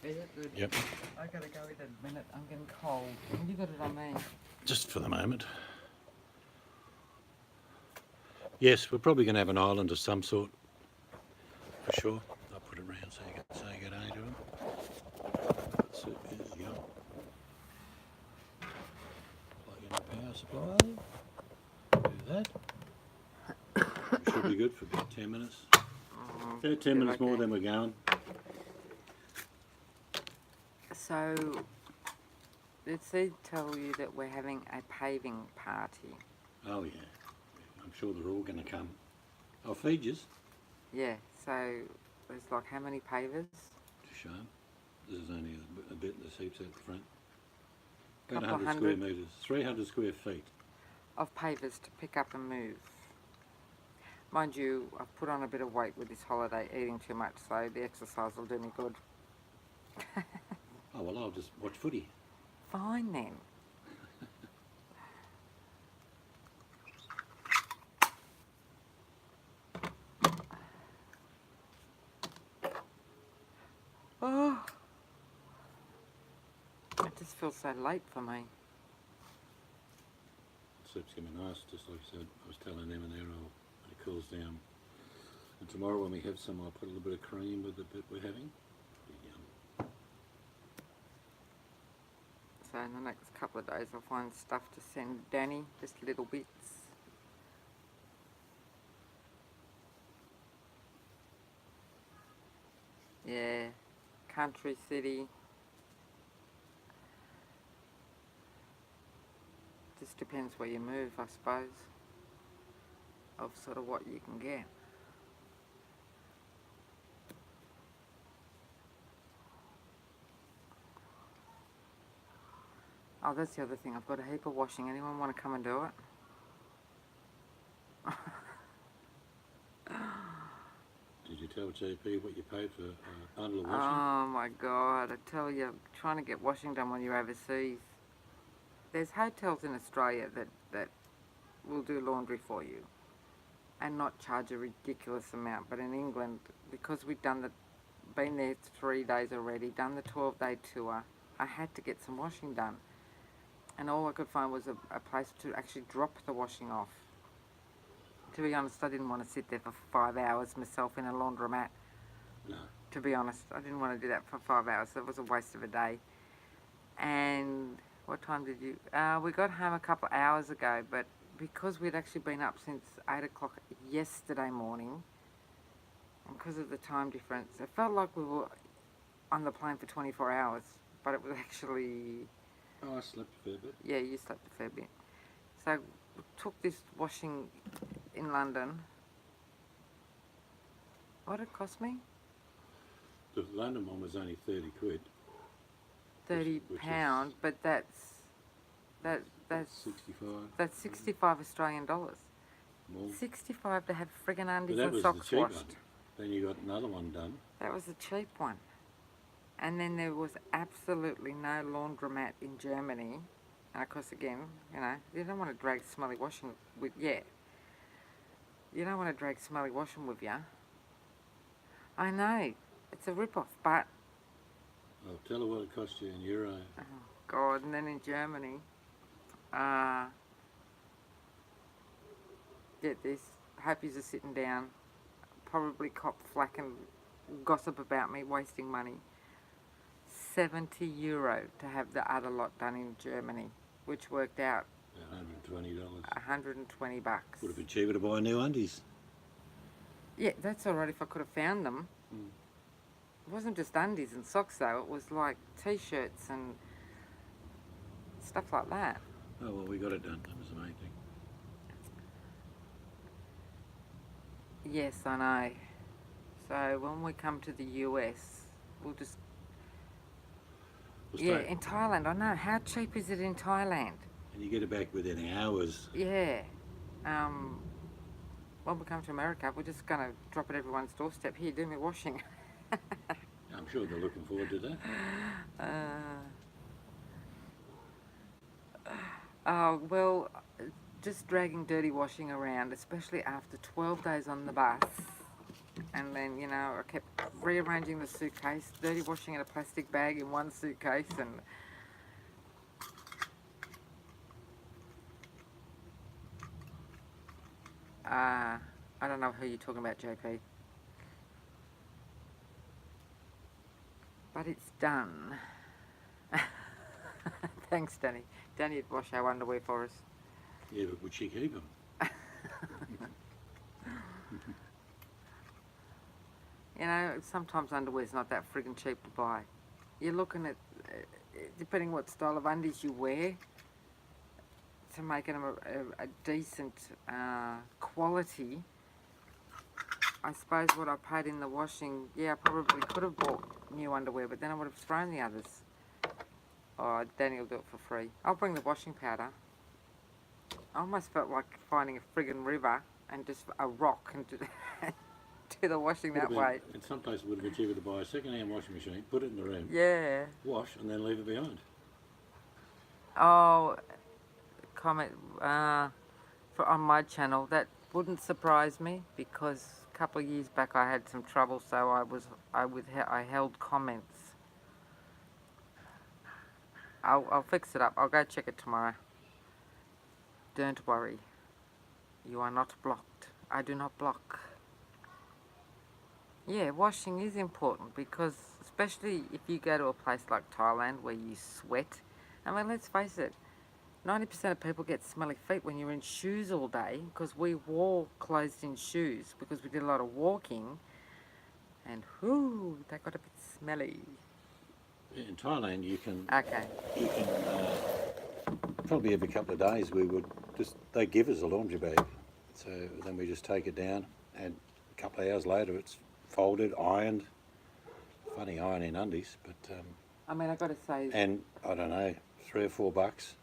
Is it good? Yep. I gotta go in a minute. I'm getting cold. You got it on me. Just for the moment. Yes, we're probably going to have an island of some sort. For sure. I'll put it round so you get onto them. So, there you go. Plug in the power supply. Do that. We should be good for about 10 minutes. About 10 minutes more than we're going. So, did Sid tell you that we're having a paving party? Oh yeah. I'm sure they're all going to come. I'll feed yous. Yeah, so there's like how many pavers? To show 'em. This is only a bit that seeps out the front. About Couple 100 square hundred. metres. 300 square feet. Of pavers to pick up and move. Mind you, I've put on a bit of weight with this holiday, eating too much, so the exercise will do me good. Oh well, I'll just watch footy. Fine then. Oh, it just feels so late for me. Soup's going to be nice, just like I said. I was telling them in there, when it cools down. And tomorrow when we have some, I'll put a little bit of cream with the bit we're having. Yum. So in the next couple of days I'll find stuff to send Danny, just little bits. Yeah, country, city. Just depends where you move, I suppose, of sort of what you can get. Oh, that's the other thing. I've got a heap of washing. Anyone want to come and do it? Did you tell JP what you paid for a bundle of washing? Oh my God, I tell you, trying to get washing done when you're overseas. There's hotels in Australia that will do laundry for you and not charge a ridiculous amount. But in England, because we'd been there 3 days already, done the 12-day tour, I had to get some washing done. And all I could find was a place to actually drop the washing off. To be honest, I didn't want to sit there for 5 hours myself in a laundromat. No. To be honest, I didn't want to do that for 5 hours. It was a waste of a day. And what time did you... we got home a couple of hours ago, but because we'd actually been up since 8 o'clock yesterday morning and because of the time difference. It felt like we were on the plane for 24 hours, but it was actually, Oh, I slept a fair bit. yeah, you slept a fair bit. So we took this washing in London. What did it cost me? The London one was only 30 quid. £30, which is- but that's 65 that's 65 Australian dollars. more. 65 to have friggin' But undies that and was the socks cheap washed. one. Then you got another one done. That was the cheap one. And then there was absolutely no laundromat in Germany. And of course, again, you don't want to drag smelly washing with, you don't want to drag smelly washing with you. I know, it's a rip-off, but, I'll tell her what it cost you in euro. oh God, and then in Germany, get this, hope you're sitting down, probably cop flack and gossip about me wasting money. €70 to have the other lot done in Germany, which worked out $120. $120. Would have been cheaper to buy new undies. Yeah, that's alright if I could have found them. Mm. It wasn't just undies and socks though, it was like t-shirts and stuff like that. Oh, well, we got it done. That was the main thing. Yes, I know. So when we come to the US, we'll just... We'll Yeah, stay- in Thailand, I know. How cheap is it in Thailand? And you get it back within hours. Yeah. When we come to America, we're just going to drop it at everyone's doorstep. Here, do me washing. I'm sure they're looking forward to that. Well, just dragging dirty washing around, especially after 12 days on the bus. And then, I kept rearranging the suitcase, dirty washing in a plastic bag in one suitcase, and I don't know who you're talking about, JP. But it's done. Thanks, Danny. Danny would wash our underwear for us. Yeah, but would she keep them? Sometimes underwear's not that friggin' cheap to buy. You're looking at, depending what style of undies you wear, to make them a decent quality. I suppose what I paid in the washing, I probably could have bought new underwear, but then I would have thrown the others. Oh, Danny will do it for free. I'll bring the washing powder. I almost felt like finding a friggin' river and just a rock and do the washing that way. In some places it would have been cheaper to buy a second-hand washing machine, put it in the room, Yeah. wash, and then leave it behind. Oh, comment on my channel. That wouldn't surprise me because a couple of years back I had some trouble, so I held comments. I'll fix it up. I'll go check it tomorrow. Don't worry. You are not blocked. I do not block. Yeah, washing is important because especially if you go to a place like Thailand where you sweat. I mean, let's face it, 90% of people get smelly feet when you're in shoes all day because we wore closed-in shoes because we did a lot of walking and whoo, they got a bit smelly. In Thailand, you can Okay. probably every couple of days they give us a laundry bag, so then we just take it down, and a couple of hours later it's folded, ironed. Funny ironing undies, but I mean, I got to say, and I don't know, $3 or $4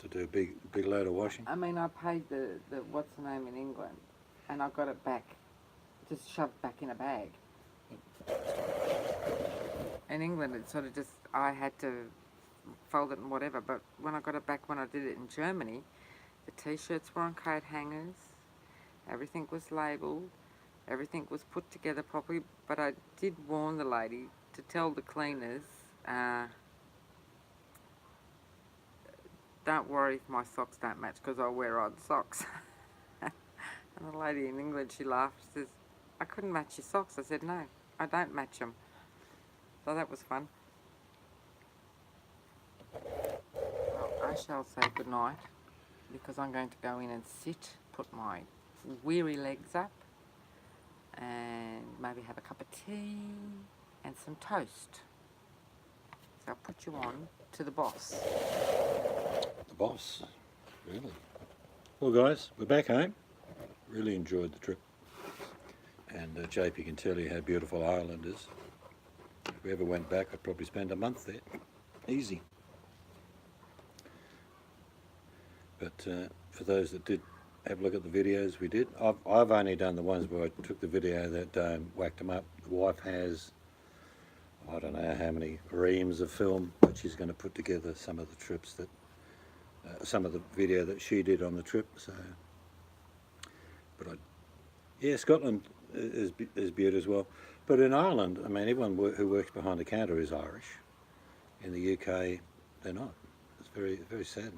to do a big load of washing. I mean, I paid the what's the name in England, and I got it back, just shoved back in a bag. In England, it sort of just, I had to fold it and whatever, but when I got it back when I did it in Germany, the t-shirts were on coat hangers, everything was labelled, everything was put together properly, but I did warn the lady to tell the cleaners, don't worry if my socks don't match because I wear odd socks. And the lady in England, she laughed, she says, I couldn't match your socks. I said, no, I don't match them. So that was fun. Well, I shall say goodnight because I'm going to go in and sit, put my weary legs up and maybe maybe have a cup of tea and some toast. So I'll put you on to the boss. The boss, really. Well guys, we're back home. Really enjoyed the trip. And JP can tell you how beautiful Ireland is. If we ever went back, I'd probably spend a month there. Easy. But for those that did have a look at the videos we did, I've only done the ones where I took the video that whacked them up. The wife has, I don't know how many reams of film, but she's going to put together some of the trips that, some of the video that she did on the trip. So, but yeah, Scotland is beautiful as well. But in Ireland, I mean, everyone who works behind the counter is Irish. In the UK, they're not. It's very, very sad.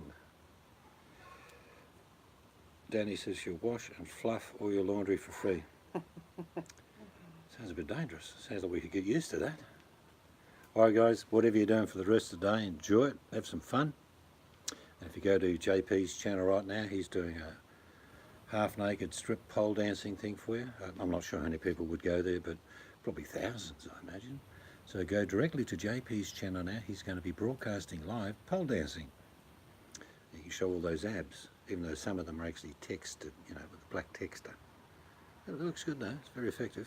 Danny says she'll wash and fluff all your laundry for free. Sounds a bit dangerous. Sounds like we could get used to that. Alright guys, whatever you're doing for the rest of the day, enjoy it, have some fun. And if you go to JP's channel right now, he's doing a half-naked strip pole dancing thing for you. I'm not sure how many people would go there, but probably thousands, I imagine. So go directly to JP's channel now. He's going to be broadcasting live pole dancing. You can show all those abs, even though some of them are actually texted, you know, with black texture. It looks good though, it's very effective.